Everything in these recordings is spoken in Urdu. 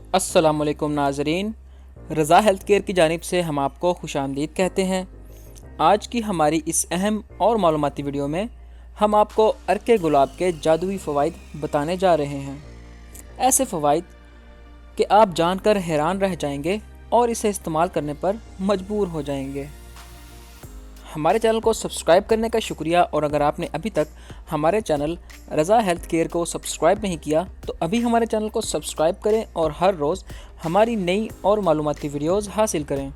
السلام علیکم ناظرین، رضا ہیلتھ کیئر کی جانب سے ہم آپ کو خوش آمدید کہتے ہیں۔ آج کی ہماری اس اہم اور معلوماتی ویڈیو میں ہم آپ کو عرق گلاب کے جادوئی فوائد بتانے جا رہے ہیں۔ ایسے فوائد کہ آپ جان کر حیران رہ جائیں گے اور اسے استعمال کرنے پر مجبور ہو جائیں گے۔ ہمارے چینل کو سبسکرائب کرنے کا شکریہ، اور اگر آپ نے ابھی تک ہمارے چینل رضا ہیلتھ کیئر کو سبسکرائب نہیں کیا تو ابھی ہمارے چینل کو سبسکرائب کریں اور ہر روز ہماری نئی اور معلوماتی ویڈیوز حاصل کریں۔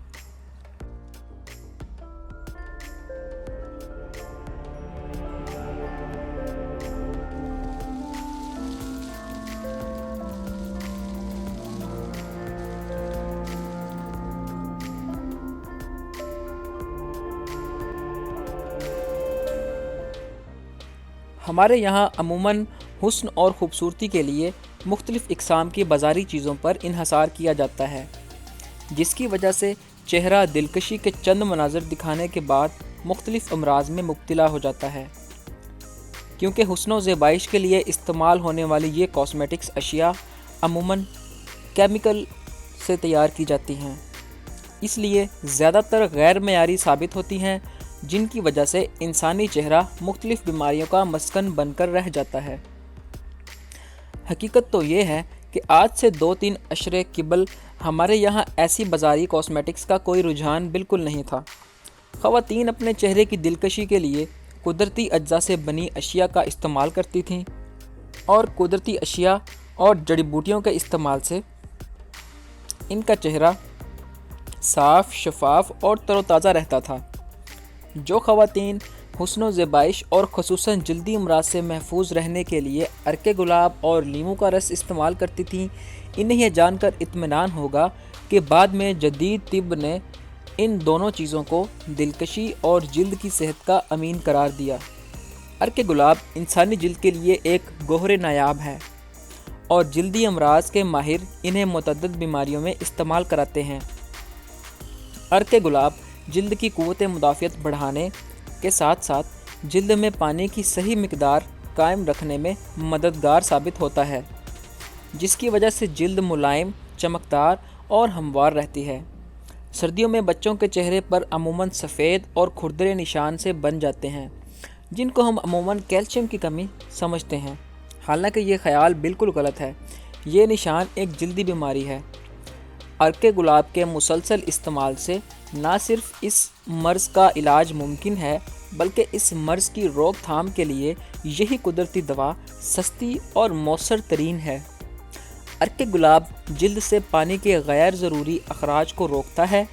ہمارے یہاں عموماً حسن اور خوبصورتی کے لیے مختلف اقسام کی بازاری چیزوں پر انحصار کیا جاتا ہے، جس کی وجہ سے چہرہ دلکشی کے چند مناظر دکھانے کے بعد مختلف امراض میں مبتلا ہو جاتا ہے۔ کیونکہ حسن و زیبائش کے لیے استعمال ہونے والی یہ کاسمیٹکس اشیاء عموماً کیمیکل سے تیار کی جاتی ہیں، اس لیے زیادہ تر غیر معیاری ثابت ہوتی ہیں، جن کی وجہ سے انسانی چہرہ مختلف بیماریوں کا مسکن بن کر رہ جاتا ہے۔ حقیقت تو یہ ہے کہ آج سے 2-3 عشرے قبل ہمارے یہاں ایسی بازاری کاسمیٹکس کا کوئی رجحان بالکل نہیں تھا۔ خواتین اپنے چہرے کی دلکشی کے لیے قدرتی اجزاء سے بنی اشیاء کا استعمال کرتی تھیں، اور قدرتی اشیاء اور جڑی بوٹیوں کے استعمال سے ان کا چہرہ صاف، شفاف اور تر و تازہ رہتا تھا۔ جو خواتین حسن و زیبائش اور خصوصاً جلدی امراض سے محفوظ رہنے کے لیے عرق گلاب اور لیموں کا رس استعمال کرتی تھیں، انہیں یہ جان کر اطمینان ہوگا کہ بعد میں جدید طب نے ان دونوں چیزوں کو دلکشی اور جلد کی صحت کا امین قرار دیا۔ عرق گلاب انسانی جلد کے لیے ایک گوہر نایاب ہے، اور جلدی امراض کے ماہر انہیں متعدد بیماریوں میں استعمال کراتے ہیں۔ عرق گلاب جلد کی قوت مدافعت بڑھانے کے ساتھ ساتھ جلد میں پانی کی صحیح مقدار قائم رکھنے میں مددگار ثابت ہوتا ہے، جس کی وجہ سے جلد ملائم، چمکدار اور ہموار رہتی ہے۔ سردیوں میں بچوں کے چہرے پر عموماً سفید اور کھردرے نشان سے بن جاتے ہیں، جن کو ہم عموماً کیلشیم کی کمی سمجھتے ہیں، حالانکہ یہ خیال بالکل غلط ہے۔ یہ نشان ایک جلدی بیماری ہے۔ عرق گلاب کے مسلسل استعمال سے نہ صرف اس مرض کا علاج ممکن ہے، بلکہ اس مرض کی روک تھام کے لیے یہی قدرتی دوا سستی اور مؤثر ترین ہے۔ عرق گلاب جلد سے پانی کے غیر ضروری اخراج کو روکتا ہے۔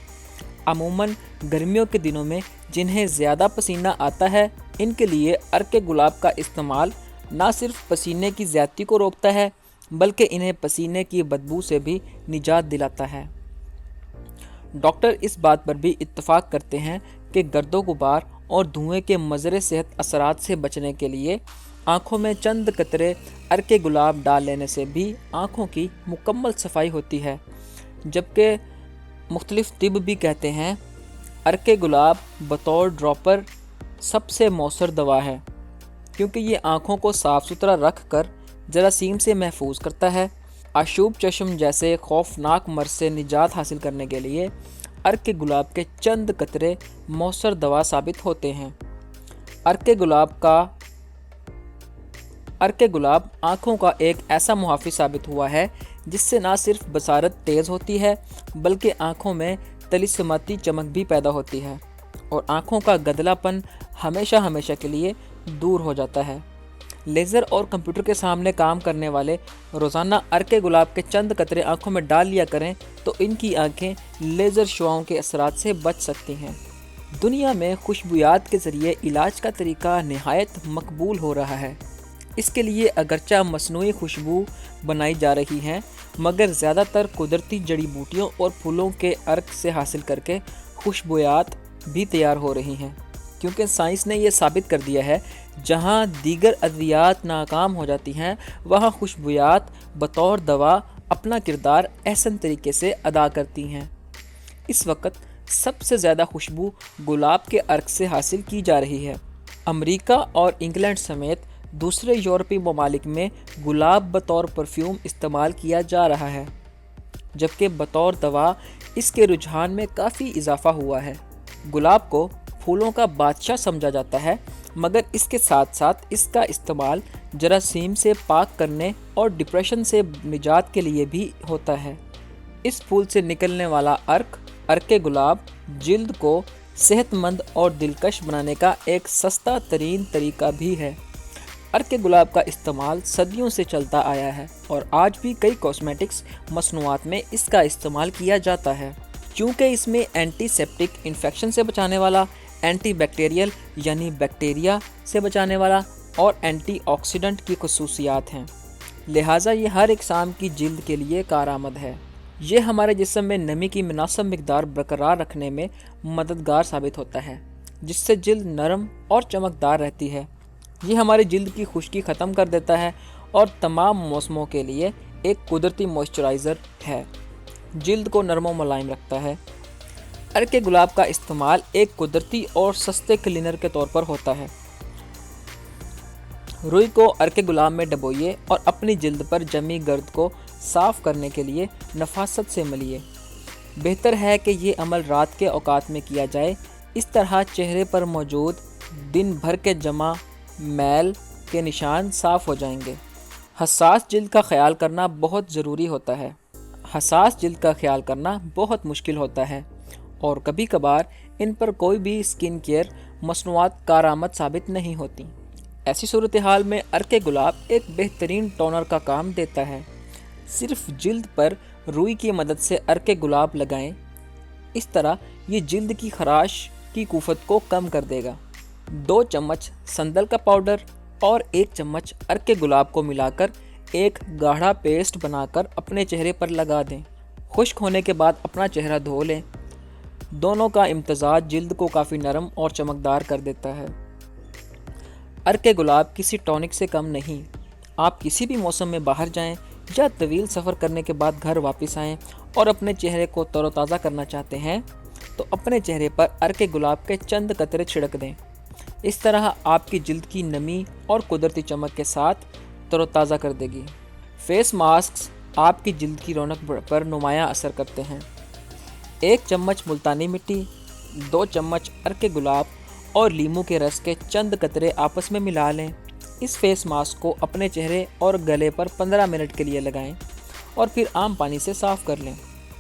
عموماً گرمیوں کے دنوں میں جنہیں زیادہ پسینہ آتا ہے، ان کے لیے عرق گلاب کا استعمال نہ صرف پسینے کی زیادتی کو روکتا ہے، بلکہ انہیں پسینے کی بدبو سے بھی نجات دلاتا ہے۔ ڈاکٹر اس بات پر بھی اتفاق کرتے ہیں کہ گرد و غبار اور دھوئیں کے مضر صحت اثرات سے بچنے کے لیے آنکھوں میں چند قطرے عرق گلاب ڈال لینے سے بھی آنکھوں کی مکمل صفائی ہوتی ہے، جبکہ مختلف طب بھی کہتے ہیں عرق گلاب بطور ڈراپر سب سے مؤثر دوا ہے، کیونکہ یہ آنکھوں کو صاف ستھرا رکھ کر جراثیم سے محفوظ کرتا ہے۔ آشوب چشم جیسے خوفناک مرض سے نجات حاصل کرنے کے لیے عرق گلاب کے چند قطرے مؤثر دوا ثابت ہوتے ہیں۔ عرق گلاب آنکھوں کا ایک ایسا محافظ ثابت ہوا ہے جس سے نہ صرف بصارت تیز ہوتی ہے، بلکہ آنکھوں میں طلسماتی چمک بھی پیدا ہوتی ہے، اور آنکھوں کا گدلا پن ہمیشہ کے لیے دور ہو جاتا ہے۔ لیزر اور کمپیوٹر کے سامنے کام کرنے والے روزانہ عرق گلاب کے چند قطرے آنکھوں میں ڈال لیا کریں تو ان کی آنکھیں لیزر شعاؤں کے اثرات سے بچ سکتی ہیں۔ دنیا میں خوشبویات کے ذریعے علاج کا طریقہ نہایت مقبول ہو رہا ہے۔ اس کے لیے اگرچہ مصنوعی خوشبو بنائی جا رہی ہیں، مگر زیادہ تر قدرتی جڑی بوٹیوں اور پھولوں کے عرق سے حاصل کر کے خوشبویات بھی تیار ہو رہی ہیں، کیونکہ سائنس نے یہ ثابت کر دیا ہے جہاں دیگر ادویات ناکام ہو جاتی ہیں، وہاں خوشبویات بطور دوا اپنا کردار احسن طریقے سے ادا کرتی ہیں۔ اس وقت سب سے زیادہ خوشبو گلاب کے عرق سے حاصل کی جا رہی ہے۔ امریکہ اور انگلینڈ سمیت دوسرے یورپی ممالک میں گلاب بطور پرفیوم استعمال کیا جا رہا ہے۔ جبکہ بطور دوا اس کے رجحان میں کافی اضافہ ہوا ہے۔ گلاب کو پھولوں کا بادشاہ سمجھا جاتا ہے، مگر اس کے ساتھ ساتھ اس کا استعمال جراثیم سے پاک کرنے اور ڈپریشن سے نجات کے لیے بھی ہوتا ہے۔ اس پھول سے نکلنے والا عرق گلاب جلد کو صحت مند اور دلکش بنانے کا ایک سستا ترین طریقہ بھی ہے۔ عرق گلاب کا استعمال صدیوں سے چلتا آیا ہے اور آج بھی کئی کاسمیٹکس مصنوعات میں اس کا استعمال کیا جاتا ہے، چونکہ اس میں اینٹی سیپٹک، انفیکشن سے بچانے والا، اینٹی بیکٹیریل یعنی بیکٹیریا سے بچانے والا اور اینٹی آکسیڈنٹ کی خصوصیات ہیں، لہٰذا یہ ہر اقسام کی جلد کے لیے کارآمد ہے۔ یہ ہمارے جسم میں نمی کی مناسب مقدار برقرار رکھنے میں مددگار ثابت ہوتا ہے، جس سے جلد نرم اور چمکدار رہتی ہے۔ یہ ہماری جلد کی خشکی ختم کر دیتا ہے اور تمام موسموں کے لیے ایک قدرتی موئسچرائزر ہے، جلد کو نرم و ملائم رکھتا ہے۔ عرق گلاب کا استعمال ایک قدرتی اور سستے کلینر کے طور پر ہوتا ہے۔ روئی کو عرق گلاب میں ڈبوئیے اور اپنی جلد پر جمی گرد کو صاف کرنے کے لیے نفاست سے ملیے۔ بہتر ہے کہ یہ عمل رات کے اوقات میں کیا جائے، اس طرح چہرے پر موجود دن بھر کے جمع میل کے نشان صاف ہو جائیں گے۔ حساس جلد کا خیال کرنا بہت ضروری ہوتا ہے۔ حساس جلد کا خیال کرنا بہت مشکل ہوتا ہے اور کبھی کبھار ان پر کوئی بھی اسکن کیئر مصنوعات کارآمد ثابت نہیں ہوتی۔ ایسی صورتحال میں عرق گلاب ایک بہترین ٹونر کا کام دیتا ہے۔ صرف جلد پر روئی کی مدد سے عرق گلاب لگائیں، اس طرح یہ جلد کی خراش کی کفت کو کم کر دے گا۔ 2 چمچ سندل کا پاؤڈر اور 1 چمچ عرق گلاب کو ملا کر ایک گاڑھا پیسٹ بنا کر اپنے چہرے پر لگا دیں۔ خشک ہونے کے بعد اپنا چہرہ دھو لیں۔ دونوں کا امتزاج جلد کو کافی نرم اور چمکدار کر دیتا ہے۔ عرق گلاب کسی ٹونک سے کم نہیں۔ آپ کسی بھی موسم میں باہر جائیں یا طویل سفر کرنے کے بعد گھر واپس آئیں اور اپنے چہرے کو تر و تازہ کرنا چاہتے ہیں تو اپنے چہرے پر عرق گلاب کے چند قطرے چھڑک دیں۔ اس طرح آپ کی جلد کی نمی اور قدرتی چمک کے ساتھ تر و تازہ کر دے گی۔ فیس ماسکس آپ کی جلد کی رونق پر نمایاں اثر کرتے ہیں۔ 1 چمچ ملتانی مٹی، 2 چمچ عرق گلاب اور لیموں کے رس کے چند قطرے آپس میں ملا لیں۔ اس فیس ماسک کو اپنے چہرے اور گلے پر 15 منٹ کے لیے لگائیں اور پھر عام پانی سے صاف کر لیں۔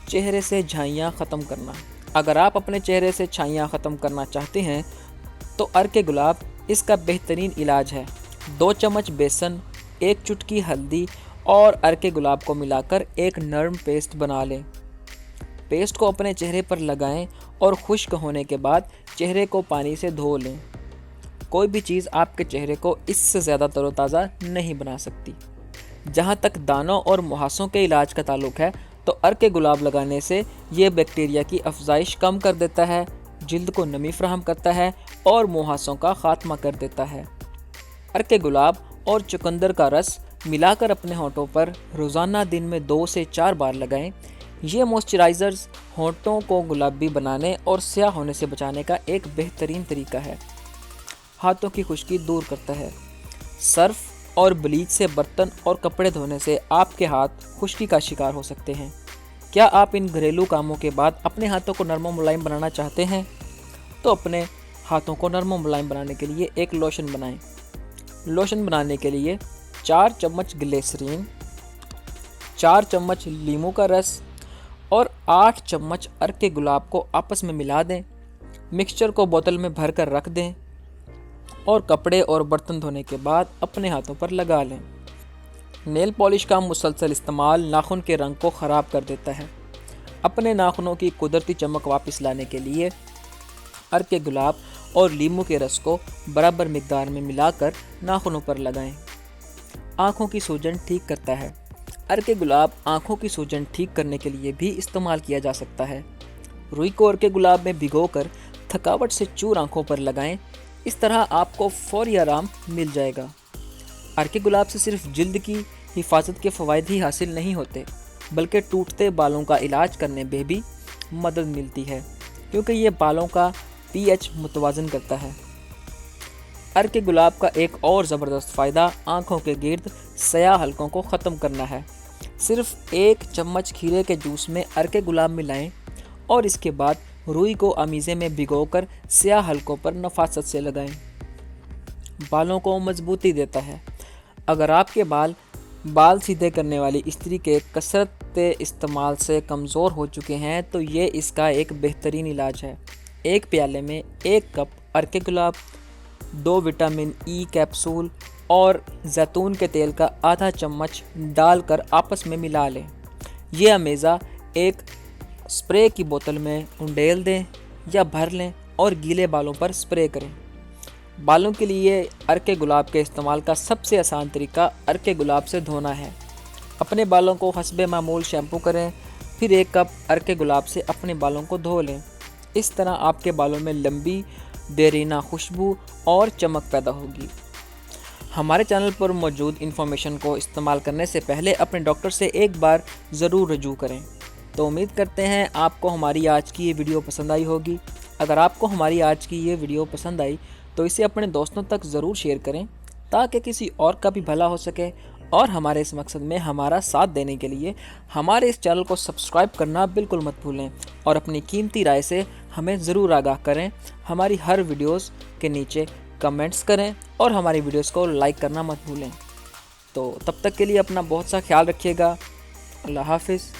چہرے سے جھائیاں ختم کرنا۔ اگر آپ اپنے چہرے سے چھائیاں ختم کرنا چاہتے ہیں تو عرق گلاب اس کا بہترین علاج ہے۔ 2 چمچ بیسن، 1 چٹکی ہلدی اور عرق گلاب کو ملا کر ایک نرم پیسٹ بنا لیں۔ پیسٹ کو اپنے چہرے پر لگائیں اور خشک ہونے کے بعد چہرے کو پانی سے دھو لیں۔ کوئی بھی چیز آپ کے چہرے کو اس سے زیادہ تر و تازہ نہیں بنا سکتی۔ جہاں تک دانوں اور مہاسوں کے علاج کا تعلق ہے تو عرق گلاب لگانے سے یہ بیکٹیریا کی افزائش کم کر دیتا ہے، جلد کو نمی فراہم کرتا ہے اور مہاسوں کا خاتمہ کر دیتا ہے۔ عرق گلاب اور چقندر کا رس ملا کر اپنے ہونٹوں پر روزانہ دن میں 2 سے 4 بار لگائیں۔ یہ موئسچرائزرز ہونٹوں کو گلابی بنانے اور سیاہ ہونے سے بچانے کا ایک بہترین طریقہ ہے۔ ہاتھوں کی خشکی دور کرتا ہے۔ سرف اور بلیچ سے برتن اور کپڑے دھونے سے آپ کے ہاتھ خشکی کا شکار ہو سکتے ہیں۔ کیا آپ ان گھریلو کاموں کے بعد اپنے ہاتھوں کو نرم و ملائم بنانا چاہتے ہیں؟ تو اپنے ہاتھوں کو نرم و ملائم بنانے کے لیے ایک لوشن بنائیں۔ لوشن بنانے کے لیے 4 چمچ گلیسرین، 4 چمچ لیموں کا رس اور 8 چمچ عرق گلاب کو آپس میں ملا دیں۔ مکسچر کو بوتل میں بھر کر رکھ دیں اور کپڑے اور برتن دھونے کے بعد اپنے ہاتھوں پر لگا لیں۔ نیل پالش کا مسلسل استعمال ناخن کے رنگ کو خراب کر دیتا ہے۔ اپنے ناخنوں کی قدرتی چمک واپس لانے کے لیے عرق گلاب اور لیموں کے رس کو برابر مقدار میں ملا کر ناخنوں پر لگائیں۔ آنکھوں کی سوجن ٹھیک کرتا ہے۔ عرق گلاب آنکھوں کی سوجن ٹھیک کرنے کے لیے بھی استعمال کیا جا سکتا ہے۔ روئی کو عرق گلاب میں بھگو کر تھکاوٹ سے چور آنکھوں پر لگائیں، اس طرح آپ کو فوری آرام مل جائے گا۔ عرق گلاب سے صرف جلد کی حفاظت کے فوائد ہی حاصل نہیں ہوتے، بلکہ ٹوٹتے بالوں کا علاج کرنے میں بھی مدد ملتی ہے، کیونکہ یہ بالوں کا پی ایچ متوازن کرتا ہے۔ عرق گلاب کا ایک اور زبردست فائدہ آنکھوں کے گرد سیاہ حلقوں کو ختم کرنا ہے۔ صرف 1 چمچ کھیرے کے جوس میں عرق گلاب ملائیں اور اس کے بعد روئی کو امیزے میں بھگو کر سیاہ حلقوں پر نفاست سے لگائیں۔ بالوں کو مضبوطی دیتا ہے۔ اگر آپ کے بال سیدھے کرنے والی استری کے کثرت استعمال سے کمزور ہو چکے ہیں تو یہ اس کا ایک بہترین علاج ہے۔ ایک پیالے میں 1 کپ عرق گلاب، 2 وٹامن ای کیپسول اور زیتون کے تیل کا آدھا چمچ ڈال کر آپس میں ملا لیں۔ یہ امیزہ ایک سپرے کی بوتل میں انڈیل دیں یا بھر لیں اور گیلے بالوں پر سپرے کریں۔ بالوں کے لیے عرق گلاب کے استعمال کا سب سے آسان طریقہ عرق گلاب سے دھونا ہے۔ اپنے بالوں کو حسب معمول شیمپو کریں، پھر 1 کپ عرق گلاب سے اپنے بالوں کو دھو لیں۔ اس طرح آپ کے بالوں میں لمبی، دیرینہ خوشبو اور چمک پیدا ہوگی۔ ہمارے چینل پر موجود انفارمیشن کو استعمال کرنے سے پہلے اپنے ڈاکٹر سے ایک بار ضرور رجوع کریں۔ تو امید کرتے ہیں آپ کو ہماری آج کی یہ ویڈیو پسند آئی ہوگی۔ اگر آپ کو ہماری آج کی یہ ویڈیو پسند آئی تو اسے اپنے دوستوں تک ضرور شیئر کریں تاکہ کسی اور کا بھی بھلا ہو سکے، اور ہمارے اس مقصد میں ہمارا ساتھ دینے کے لیے ہمارے اس چینل کو سبسکرائب کرنا بالکل مت بھولیں اور اپنی قیمتی رائے سے ہمیں ضرور آگاہ کریں۔ ہماری ہر ویڈیوز کے نیچے کمنٹس کریں اور ہماری ویڈیوز کو لائک کرنا مت بھولیں۔ تو تب تک کے لیے اپنا بہت سا خیال رکھیے گا۔ اللہ حافظ۔